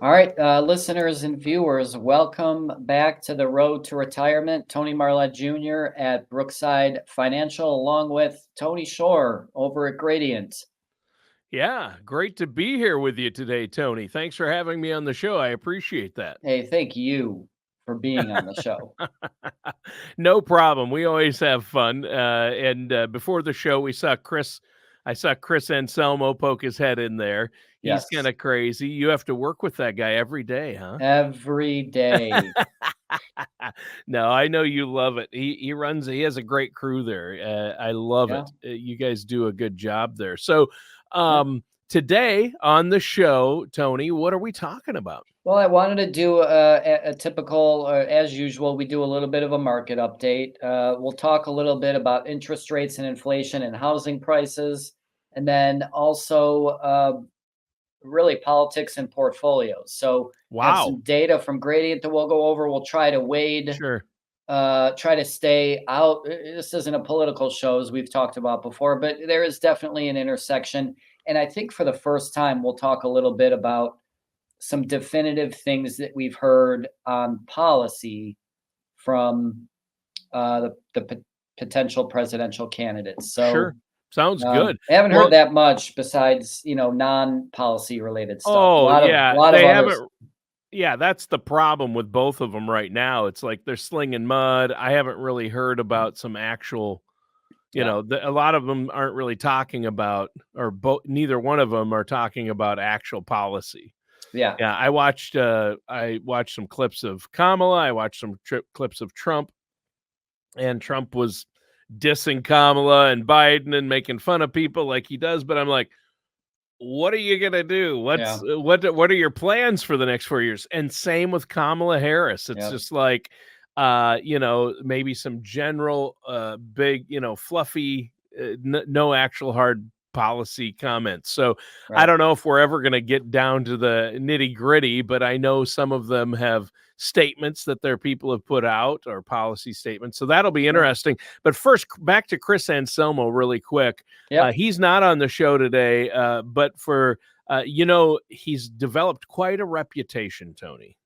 All right, listeners and viewers, welcome back to the Road to Retirement. Tony Marlette Jr. at Brookside Financial, along with Tony Shore over at Gradient. Yeah, great to be here with you today, Tony. Thanks for having me on the show. I appreciate that. Hey, thank you for being on the show. No problem. We always have fun. Before the show, I saw Chris Anselmo poke his head in there. He's kind Yes, of crazy. You have to work with that guy every day, huh? every day. No, I know you love it. He has a great crew there. I love Yeah, it. You guys do a good job there. So, yeah. today on the show, Tony, what are we talking about? Well, I wanted to do a typical, as usual, we do a little bit of a market update. We'll talk a little bit about interest rates and inflation and housing prices, and then also really politics and portfolios. So have Wow. some data from Gradient that we'll go over. We'll try to wade, Sure. try to stay out. This isn't a political show, as we've talked about before, but there is definitely an intersection. And I think for the first time, we'll talk a little bit about some definitive things that we've heard on policy from the potential presidential candidates. So Sure. Sounds good. I haven't heard Well, that much besides, non-policy related stuff. A oh, lot of yeah, lot of they others. haven't yeah, that's the problem with both of them right now. It's like they're slinging mud. I haven't really heard about some actual, Yeah, a lot of them aren't really talking about, or neither one of them are talking about actual policy. yeah, Yeah, I watched some clips of Kamala, I watched some clips of Trump, and Trump was dissing Kamala and Biden and making fun of people like he does, but I'm like, what are you gonna do? yeah, What are your plans for the next 4 years? And same with Kamala Harris. It's yeah. just like, maybe some general, big, fluffy, no actual hard policy comments. So I Right. don't know if we're ever gonna get down to the nitty gritty, but I know some of them have statements that their people have put out, or policy statements. So that'll be Yeah. interesting. But first, back to Chris Anselmo really quick. Yep. He's not on the show today, but he's developed quite a reputation, Tony.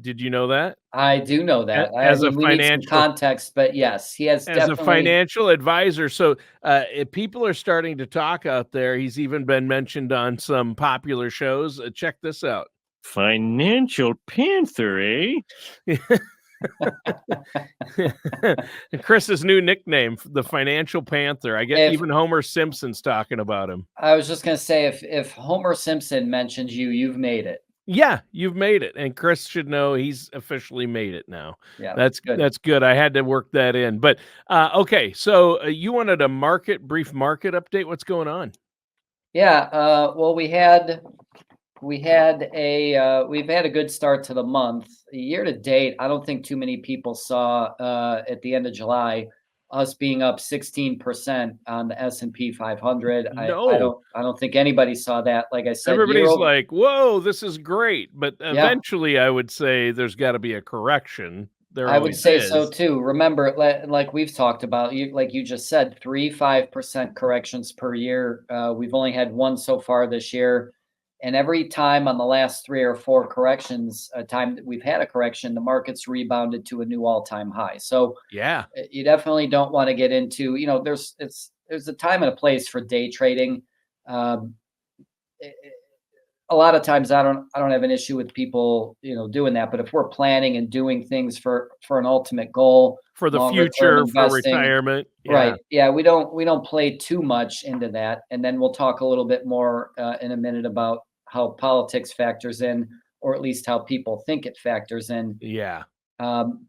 Did you know that? I do know A- that. I As a mean, we need some financial context, but yes, he has as a definitely. financial advisor. So people are starting to talk out there. He's even been mentioned on some popular shows. Check this out. Financial Panther, eh? Chris's new nickname, the Financial Panther. I get If even Homer Simpson's talking about him. I was just gonna say, if Homer Simpson mentions you, you've made it. Yeah, you've made it, and Chris should know he's officially made it now. Yeah, That's good. that's good. I had to work that in, but okay. So you wanted a brief market update. What's going on? Yeah. Well, we've had a good start to the month. Year to date, I don't think too many people saw at the end of July us being up 16% on the S&P 500. No, I don't think anybody saw that. Like I said, year everybody's over. like, "Whoa, this is great," but Yeah, eventually, I would say there's got to be a correction. There I would always say so is. too. Remember, like we've talked about, like you just said, 5% corrections per year. We've only had one so far this year. And every time on the last three or four corrections, a time that we've had a correction, the market's rebounded to a new all-time high. So Yeah, you definitely don't want to get into, there's a time and a place for day trading. Um, a lot of times I don't have an issue with people, doing that. But if we're planning and doing things for an ultimate goal, for the longer term future, for investing, retirement. Yeah, right? Yeah, we don't play too much into that. And then we'll talk a little bit more in a minute about how politics factors in, or at least how people think it factors in. yeah,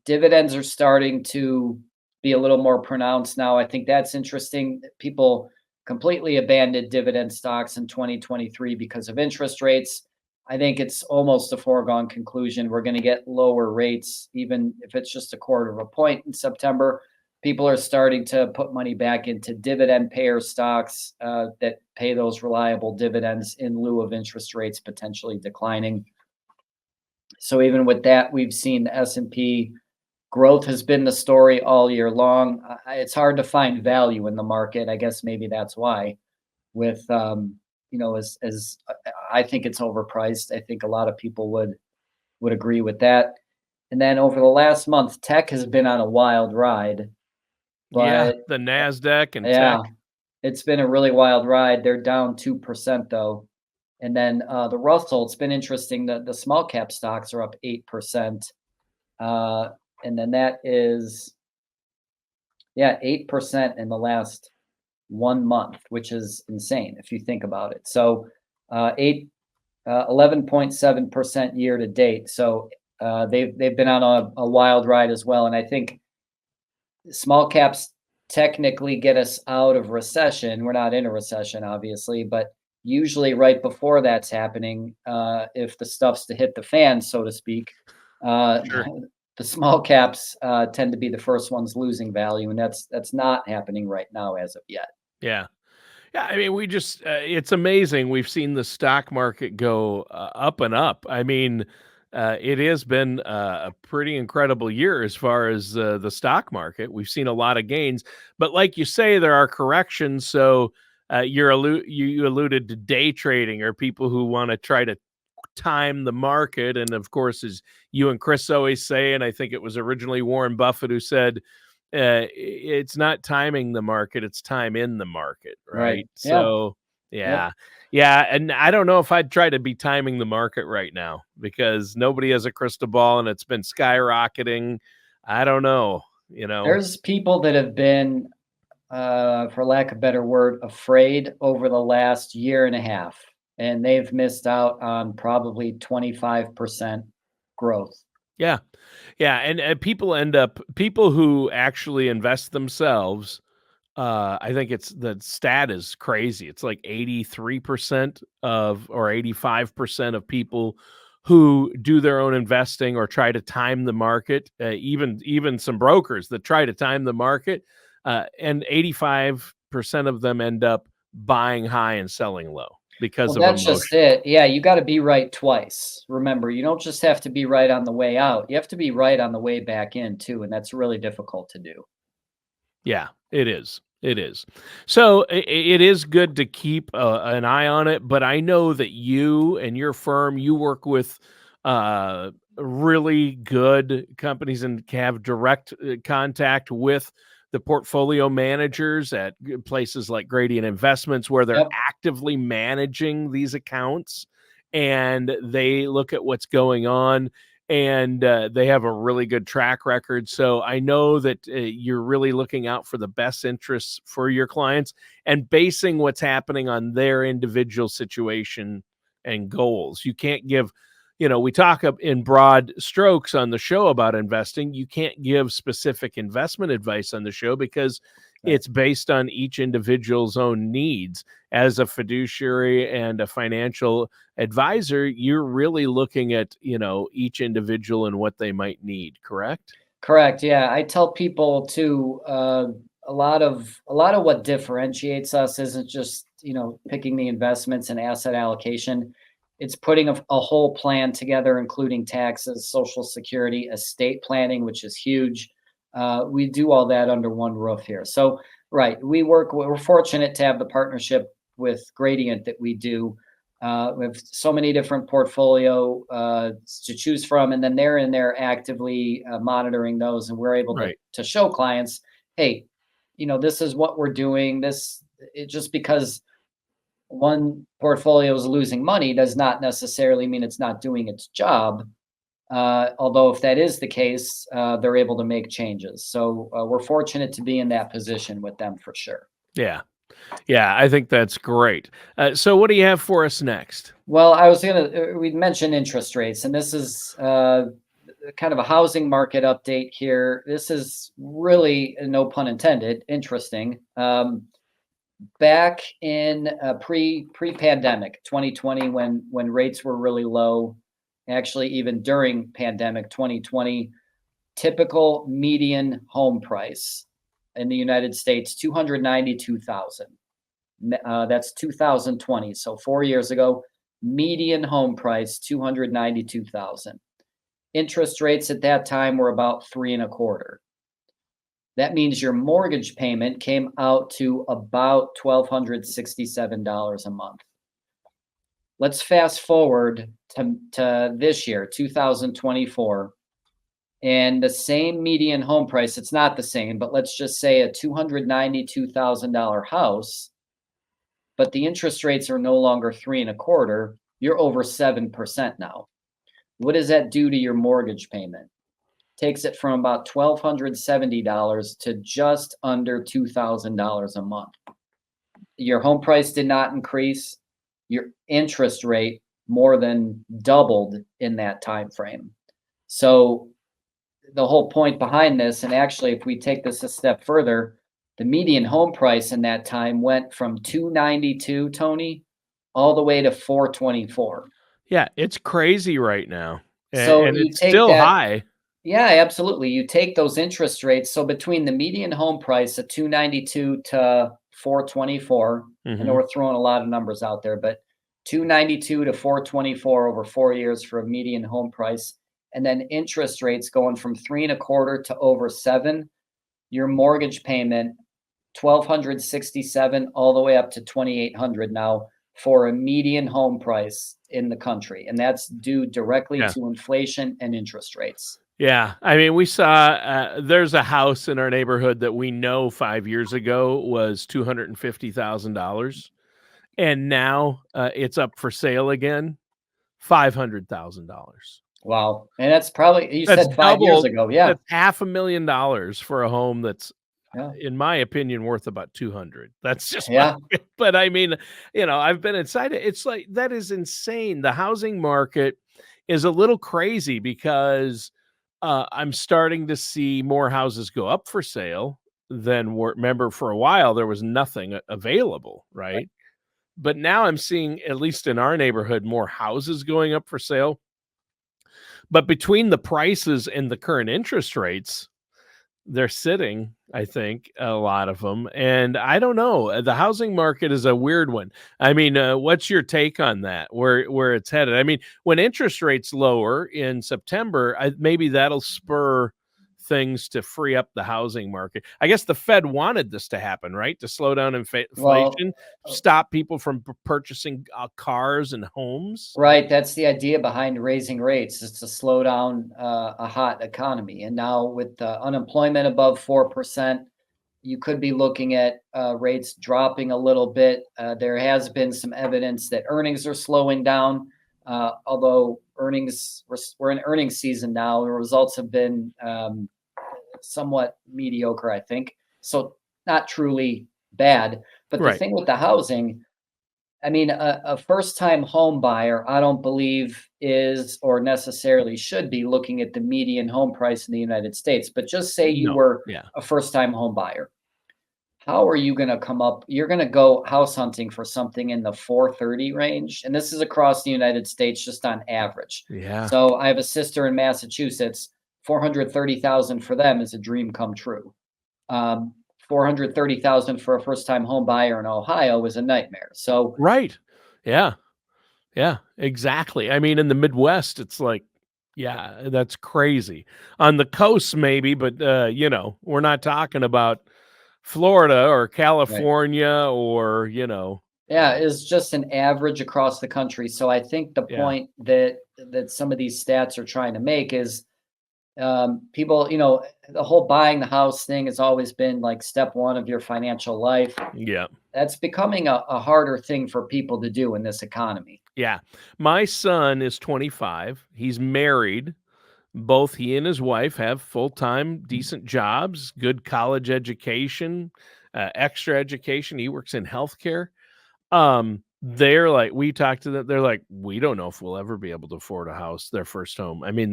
Dividends are starting to be a little more pronounced now. I think that's interesting. People completely abandoned dividend stocks in 2023 because of interest rates. I think it's almost a foregone conclusion. We're going to get lower rates, even if it's just a quarter of a point in September. People are starting to put money back into dividend payer stocks that pay those reliable dividends in lieu of interest rates potentially declining. So even with that, we've seen the S&P growth has been the story all year long. It's hard to find value in the market. I guess maybe that's why with as I think it's overpriced. I think a lot of people would agree with that. And then over the last month, tech has been on a wild ride, Yeah, but the Nasdaq and yeah, tech. it's been a really wild ride. They're down 2% though. And then the Russell, it's been interesting. The small cap stocks are up 8%. Uh, and then that is, yeah, 8% in the last 1 month, which is insane if you think about it. So 11.7% year to date. So they've been on a wild ride as well. And I think small caps technically get us out of recession. We're not in a recession, obviously, but usually right before that's happening, if the stuff's to hit the fan, so to speak, Sure. the small caps tend to be the first ones losing value, and that's not happening right now as of yet. Yeah. Yeah, I mean, we just it's amazing. We've seen the stock market go up and up. I mean, it has been a pretty incredible year as far as the stock market. We've seen a lot of gains, but like you say, there are corrections. So you alluded to day trading, or people who want to try to time the market. And of course, as you and Chris always say, and I think it was originally Warren Buffett who said, it's not timing the market, it's time in the market, Right. right? Yeah. So, Yep. yeah. Yeah, and I don't know if I'd try to be timing the market right now because nobody has a crystal ball and it's been skyrocketing. I don't know, you know. There's people that have been, for lack of a better word, afraid over the last year and a half, and they've missed out on probably 25% growth. Yeah. Yeah, and people who actually invest themselves. I think it's the stat is crazy. It's like 83% of or 85% of people who do their own investing or try to time the market, even some brokers that try to time the market, and 85% of them end up buying high and selling low because Well, of that's just emotion. it. Yeah, you gotta be right twice. Remember, you don't just have to be right on the way out, you have to be right on the way back in too, and that's really difficult to do. Yeah, it is. It is. So it is good to keep an eye on it, but I know that you and your firm, you work with really good companies and have direct contact with the portfolio managers at places like Gradient Investments, where they're Yep. actively managing these accounts and they look at what's going on, and they have a really good track record. So I know that you're really looking out for the best interests for your clients and basing what's happening on their individual situation and goals. You can't give, we talk in broad strokes on the show about investing. You can't give specific investment advice on the show because Right. it's based on each individual's own needs. As a fiduciary and a financial advisor, you're really looking at, each individual and what they might need, correct? Correct. Yeah, I tell people too. A lot of what differentiates us isn't just picking the investments and asset allocation. It's putting a whole plan together, including taxes, social security, estate planning, which is huge. We do all that under one roof here. So, right, we're fortunate to have the partnership with Gradient that we do. We have so many different portfolio to choose from, and then they're in there actively monitoring those, and we're able to Right. to show clients, hey, this is what we're doing. Just because one portfolio is losing money does not necessarily mean it's not doing its job. Although if that is the case, they're able to make changes. So we're fortunate to be in that position with them for sure. Yeah. Yeah. I think that's great. So, what do you have for us next? Well, I was we'd mentioned interest rates, and this is kind of a housing market update here. This is really, no pun intended, interesting. Back in pre-pandemic 2020, when rates were really low, actually even during pandemic 2020, typical median home price in the United States 292,000. That's 2020, so 4 years ago. Median home price 292,000. Interest rates at that time were about 3.25. That means your mortgage payment came out to about $1,267 a month. Let's fast forward to this year, 2024, and the same median home price. It's not the same, but let's just say a $292,000 house, but the interest rates are no longer 3.25. You're over 7% now. What does that do to your mortgage payment? Takes it from about $1,270 to just under $2,000 a month. Your home price did not increase. Your interest rate more than doubled in that time frame. So the whole point behind this, and actually, if we take this a step further, the median home price in that time went from 292, Tony, all the way to 424. Yeah, it's crazy right now. So And you it's take still that, high. yeah, absolutely. You take those interest rates. So between the median home price of 292 to 424, I know Mhm. we're throwing a lot of numbers out there, but 292 to 424 over 4 years for a median home price, and then interest rates going from 3.25 to over 7, your mortgage payment 1,267 all the way up to 2,800 now for a median home price in the country, and that's due directly Yeah. to inflation and interest rates. Yeah, I mean, we saw there's a house in our neighborhood that we know 5 years ago was $250,000, and now, it's up for sale again, $500,000. Wow, and that's probably, you That's said 5 years double ago, yeah, that's $500,000 for a home that's, yeah, in my opinion, worth about 200. That's just my yeah, but I mean, I've been inside it. It's like, that is insane. The housing market is a little crazy because, I'm starting to see more houses go up for sale than remember for a while, there was nothing available, right. right? But now I'm seeing, at least in our neighborhood, more houses going up for sale. But between the prices and the current interest rates, they're sitting, I think, a lot of them, and I don't know, the housing market is a weird one. I mean, what's your take on that, where it's headed? I mean, when interest rates lower in September, maybe that'll spur things to free up the housing market. I guess the Fed wanted this to happen, right? To slow down Well, inflation, uh, stop people from purchasing, cars and homes. right, that's the idea behind raising rates, is to slow down a hot economy. And now with unemployment above 4%, you could be looking at rates dropping a little bit. There has been some evidence that earnings are slowing down, although we're in earnings season now. The results have been somewhat mediocre, I think. So not truly bad. But the Right. thing with the housing, I mean, a first-time home buyer, I don't believe is or necessarily should be looking at the median home price in the United States. But just say you No. were Yeah. a first-time home buyer. How are you going to come up? You're going to go house hunting for something in the 430 range. And this is across the United States, just on average. Yeah. So I have a sister in Massachusetts, 430,000 for them is a dream come true. 430,000 for a first-time home buyer in Ohio is a nightmare. So Right. Yeah. Yeah, exactly. I mean, in the Midwest, it's like, yeah, that's crazy. On the coast, maybe, but we're not talking about Florida or right. California or Yeah, it's just an average across the country. So I think the yeah, point that some of these stats are trying to make is people, the whole buying the house thing has always been like step one of your financial life. yeah, That's becoming a harder thing for people to do in this economy. yeah. My son is 25. He's married. Both he and his wife have full-time, decent jobs, good college education, extra education. He works in healthcare. They're like, we talked to them. They're like, we don't know if we'll ever be able to afford a house, their first home. I mean,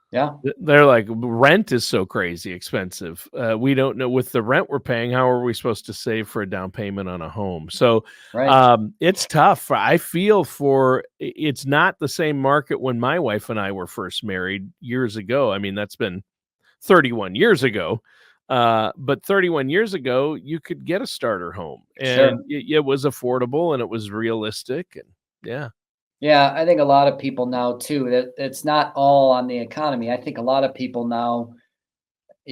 Yeah, they're like, rent is so crazy expensive. We don't know, with the rent we're paying, how are we supposed to save for a down payment on a home? So, right. it's tough. I feel it's not the same market when my wife and I were first married years ago. I mean, that's been 31 years ago. But 31 years ago, you could get a starter home Sure. and it was affordable and it was realistic. And yeah, Yeah, I think a lot of people now too, that it's not all on the economy. I think a lot of people now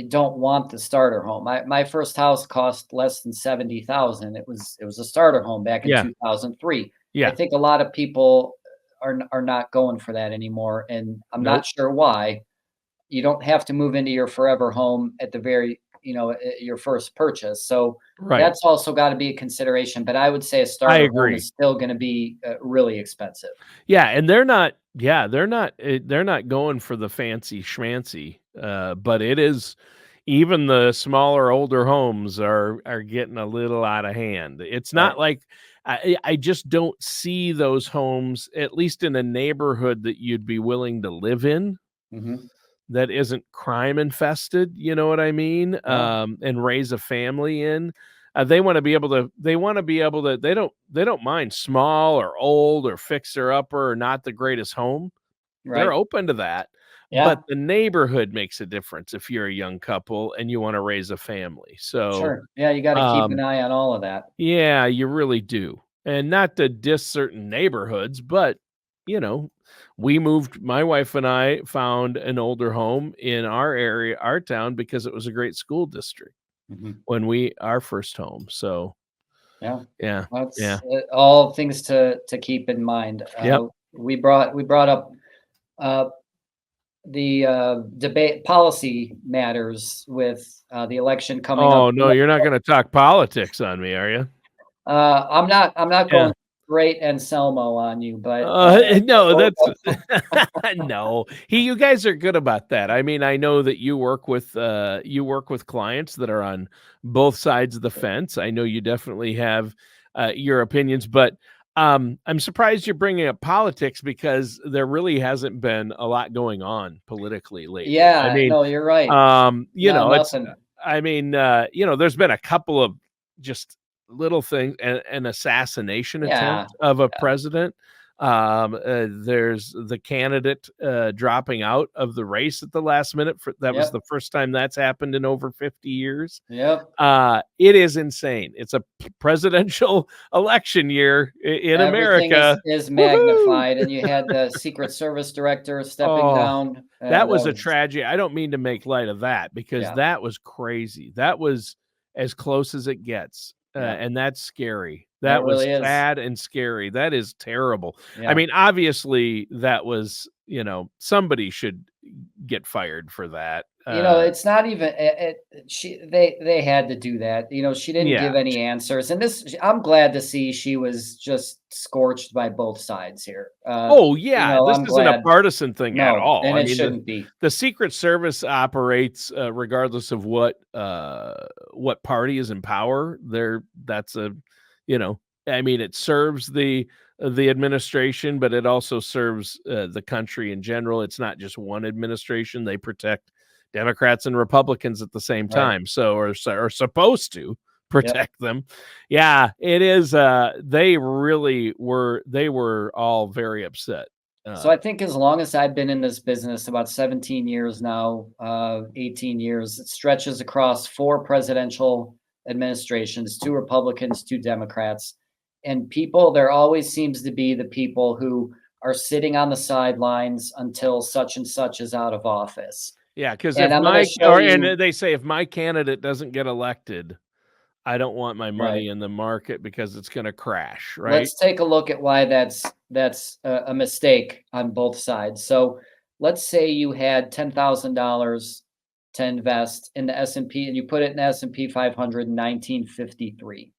don't want the starter home. My first house cost less than 70,000. It was a starter home back in yeah, 2003. I Yeah. think a lot of people are not going for that anymore, and I'm not Nope. sure why. You don't have to move into your forever home at the very, your first purchase. So Right. that's also got to be a consideration. But I would say a I starter home is agree. still going to be really expensive. Yeah, and they're not going for the fancy schmancy, but it is even the smaller, older homes are getting a little out of hand. It's Right. not like I just don't see those homes, at least in a neighborhood that you'd be willing to live in, Hmm. that isn't crime infested, you know what I mean? No. And raise a family in. They want to be able to they don't mind small or old or fixer upper or not the greatest home. They're Right. open to that, but Yeah. the neighborhood makes a difference if you're a young couple and you want to raise a family. So, Sure. Yeah. You got to keep an um, eye on all of that. yeah, you really do. And not to diss certain neighborhoods, but you know, my wife and I found an older home in our area, our town, because it was a great school district Hmm. when our first home. So, Yeah. yeah, That's yeah. all things to keep in mind. Yep. We brought up uh, the debate policy matters with the election coming up. Oh, no, you're not gonna talk politics on me, are you? I'm not Yeah. going great Anselmo on you, but No, we'll that's no. You guys are good about that. I mean, I know that you work with clients that are on both sides of the fence. I know you definitely have your opinions, but I'm surprised you're bringing up politics because there really hasn't been a lot going on politically lately. I yeah, mean, no, you're right. No, it's nothing. I mean, there's been a couple of just little things, an assassination Yeah, attempt of a president. There's the candidate dropping out of the race at the last minute. That was yep, the first time that's happened in over 50 years. yep. It is insane. It's a presidential election year in Everything America. is Woohoo! magnified, and you had the Secret Service director stepping Oh, down. that That was a was tragedy. I don't mean to make light of that because yeah, that was crazy. That was as close as it gets, yeah. and that's scary. It That was really is. sad and scary. That is terrible. I Yeah. mean, obviously, that was somebody should get fired for that. It's not even they had to do that. She didn't Yeah. give any answers. And I'm glad to see she was just scorched by both sides here. Oh, yeah, this I'm isn't a glad. partisan thing at No, all. and I it mean, the shouldn't be. the Secret Service operates, regardless of what party is in power. That's a you know, I mean, it serves the administration, but it also serves, the country in general. It's not just one administration. They protect Democrats and Republicans at the same Right. time, so are supposed to Yep. protect them. Yeah, it is, they were all very upset. So Uh, I think as long as I've been in this business, about 17 years now, 18 years, it stretches across four presidential administrations, two Republicans, two Democrats. And there always seems to be the people who are sitting on the sidelines until such and such is out of office. yeah, because And if I'm going to my show or and you, they say if my candidate doesn't get elected, I don't want my right? money in the market because it's gonna crash, right? Let's take a look at why that's a mistake on both sides. So let's say you had $10,000 to invest in the S&P and you put it in the S&P 500 in 1953.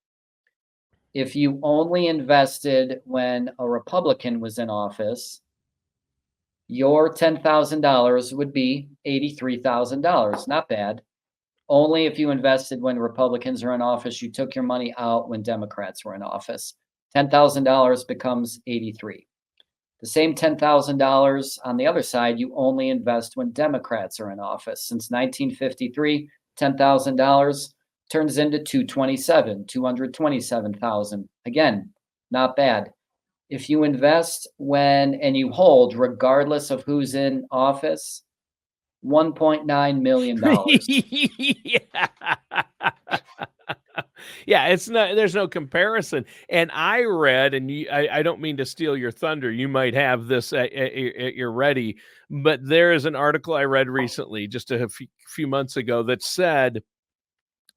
If you only invested when a Republican was in office, your $10,000 would be $83,000. Not bad. Only if you invested when Republicans are in office, you took your money out when Democrats were in office. $10,000 becomes 83. The same $10,000 on the other side, you only invest when Democrats are in office. Since 1953, $10,000 turns into 227,000. Again, not bad. If you invest and you hold regardless of who's in office, $1.9 million. Yeah. Yeah, it's not there's no comparison, and I read, and I don't mean to steal your thunder, you might have this at your ready, but there is an article I read recently, just a few months ago, that said,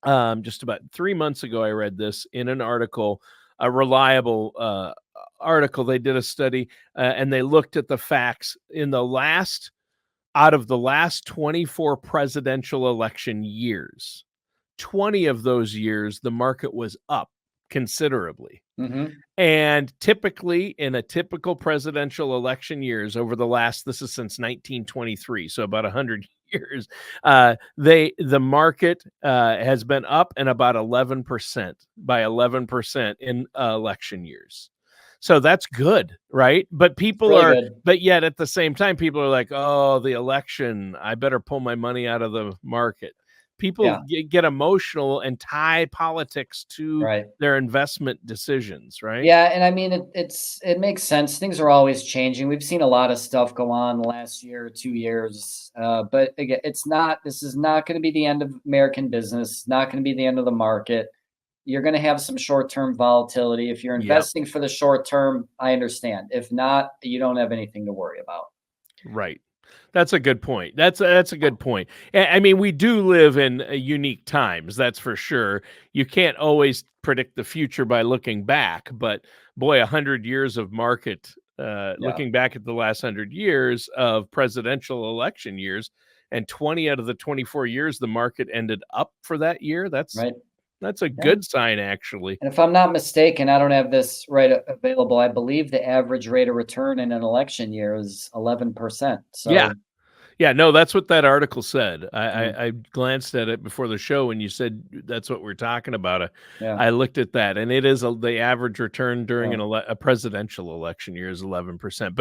just about 3 months ago, I read this in an article, a reliable article, they did a study and they looked at the facts in out of the last 24 presidential election years, 20 of those years, the market was up considerably. Mhm. And typically, in a typical presidential election years over this is since 1923, so about 100 years, the market has been up in about 11%, by 11% in election years. So that's good, right? But Really good. but yet at the same time, people are like, oh, the election, I better pull my money out of the market. People Yeah. get emotional and tie politics to Right. their investment decisions, right? Yeah, and I mean it makes sense. Things are always changing. We've seen a lot of stuff go on the last year or 2 years, but again, it's not. This is not going to be the end of American business. It's not going to be the end of the market. You're going to have some short-term volatility. If you're Yep. investing for the short term, I understand. If not, you don't have anything to worry about. Right. That's a good point. That's a good point. I mean, we do live in unique times, that's for sure. You can't always predict the future by looking back, but boy, 100 years of market, Yeah. looking back at the last 100 years of presidential election years, and 20 out of the 24 years the market ended up for that year. Right. That's a Yeah. good sign, actually. And if I'm not mistaken, I don't have this available. I believe the average rate of return in an election year is 11%. Yeah. So Yeah, no, that's what that article said. mm, I glanced at it before the show when you said that's what we're talking about. yeah, I looked at that, and it is the average return during yeah, a presidential election year is 11%.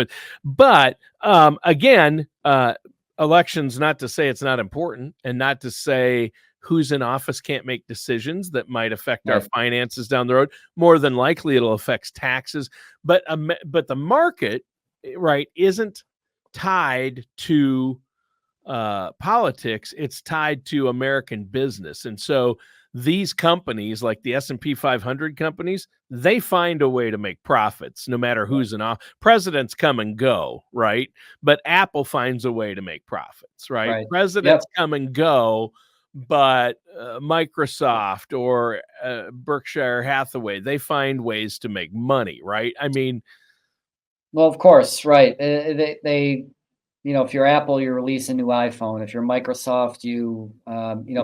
But again, elections. Not to say it's not important, and not to say who's in office can't make decisions that might affect our right, finances down the road. More than likely, it'll affect taxes. But the market, right, isn't tied to politics. It's tied to American business. And so these companies, like the S&P 500 companies, they find a way to make profits no matter right, who's in office. Presidents come and go, right? But Apple finds a way to make profits, right? right. Yep. Presidents come and go, but Microsoft or Berkshire Hathaway, they find ways to make money, right? I mean, Well, of course, right. They if you're Apple, you release a new iPhone. If you're Microsoft,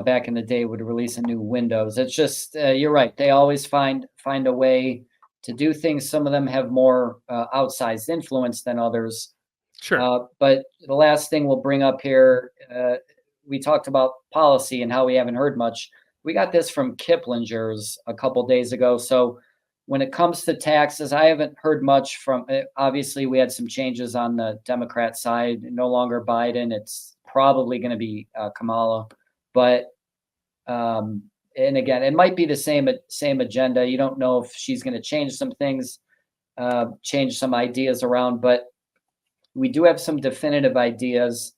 back in the day would release a new Windows. It's just, you're right. They always find a way to do things. Some of them have more outsized influence than others. sure. But the last thing we'll bring up here, we talked about policy and how we haven't heard much. We got this from Kiplinger's a couple days ago. So when it comes to taxes, I haven't heard much from. Obviously, we had some changes on the Democrat side. No longer Biden. It's probably going to be Kamala. But and again, it might be the same agenda. You don't know if she's going to change some things, change some ideas around, but we do have some definitive ideas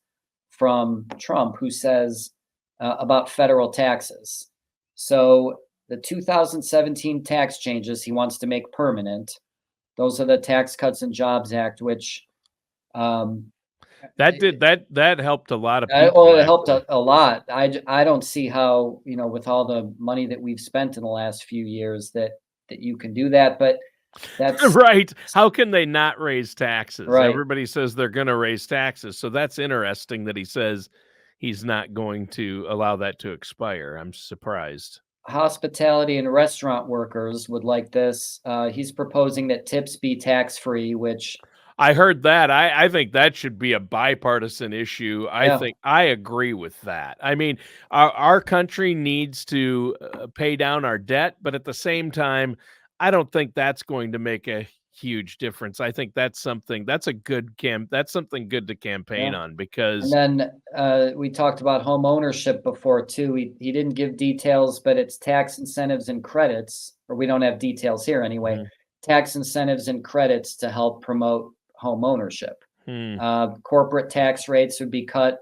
from Trump, who says about federal taxes. So the 2017 tax changes he wants to make permanent. Those are the Tax Cuts and Jobs Act, which um, That helped a lot of well, people, it helped actually. a lot. I don't see how, with all the money that we've spent in the last few years, that you can do that. But that's Right. How can they not raise taxes? right. Everybody says they're going to raise taxes. So that's interesting that he says he's not going to allow that to expire. I'm surprised. Hospitality and restaurant workers would like this. He's proposing that tips be tax-free, which, I heard that. I think that should be a bipartisan issue. I yeah, think I agree with that. I mean, our country needs to pay down our debt, but at the same time, I don't think that's going to make a huge difference. I think that's something good to campaign yeah. on And because then we talked about home ownership before too. He didn't give details, but it's tax incentives and credits, or we don't have details here anyway. Mhm. Tax incentives and credits to help promote home ownership. Hmm. Corporate tax rates would be cut,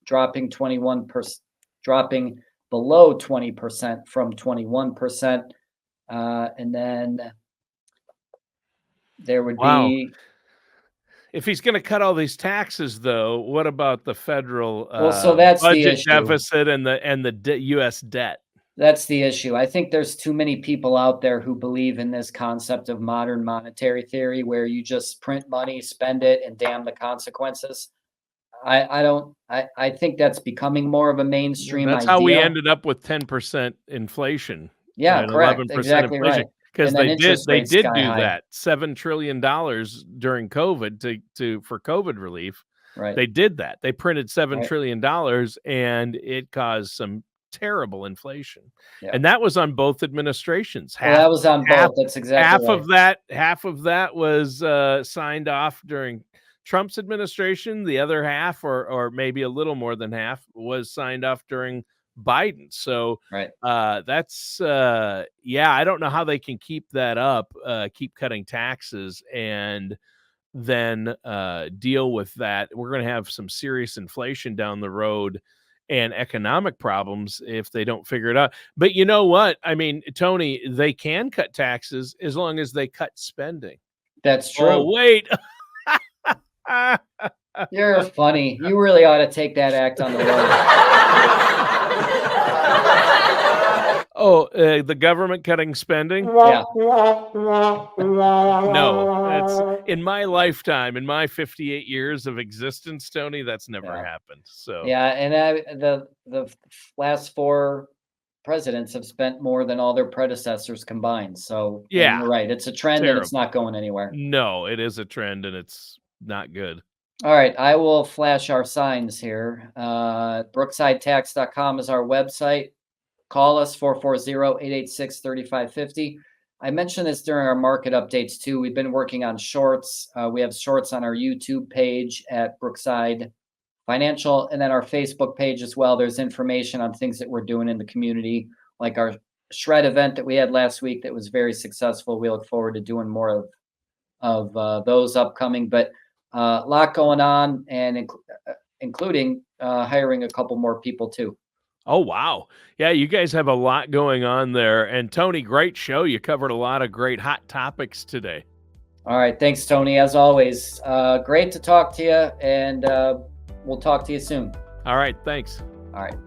dropping 21%, dropping below 20% from 21%, and then there would Wow. be. If he's gonna cut all these taxes, though, what about the federal, Well, so that's the budget issue. deficit and the US debt? That's the issue. I think there's too many people out there who believe in this concept of modern monetary theory where you just print money, spend it, and damn the consequences. I don't I think that's becoming more of a mainstream That's how we idea. ended up with 10% inflation Yeah, and correct. 11% Exactly inflation right. because And then they did interest they rates did sky do high. that $7 trillion during COVID to for COVID relief. Right. They did that. They printed $7 Right. trillion and it caused some terrible inflation. Yeah. And that was on both administrations. Well, that was on half both. That's exactly right. half of that was signed off during Trump's administration. The other half, or maybe a little more than half, was signed off during Biden. So Right. that's yeah, I don't know how they can keep that up, keep cutting taxes and then deal with that. We're going to have some serious inflation down the road and economic problems if they don't figure it out. But you know what? I mean, Tony, they can cut taxes as long as they cut spending. That's Oh, true. wait. You're funny. You really ought to take that act on the road. Oh, the government cutting spending? Yeah. No, that's in my lifetime, in my 58 years of existence, Tony, that's never Yeah. happened. So Yeah, and the last 4 presidents have spent more than all their predecessors combined. So, and yeah, you're right. It's a trend and it's terrible. not going anywhere. No, it is a trend and it's not good. All right, I will flash our signs here. BrookesideTax.com is our website. Call us 440-886-3550. I mentioned this during our market updates too. We've been working on shorts. We have shorts on our YouTube page at Brookside Financial, and then our Facebook page as well. There's information on things that we're doing in the community, like our shred event that we had last week that was very successful. We look forward to doing more of those upcoming, but a lot going on, and including hiring a couple more people too. Oh, wow. Yeah, you guys have a lot going on there. And Tony, great show. You covered a lot of great hot topics today. All right. Thanks, Tony. As always, great to talk to you, and we'll talk to you soon. All right. Thanks. All right.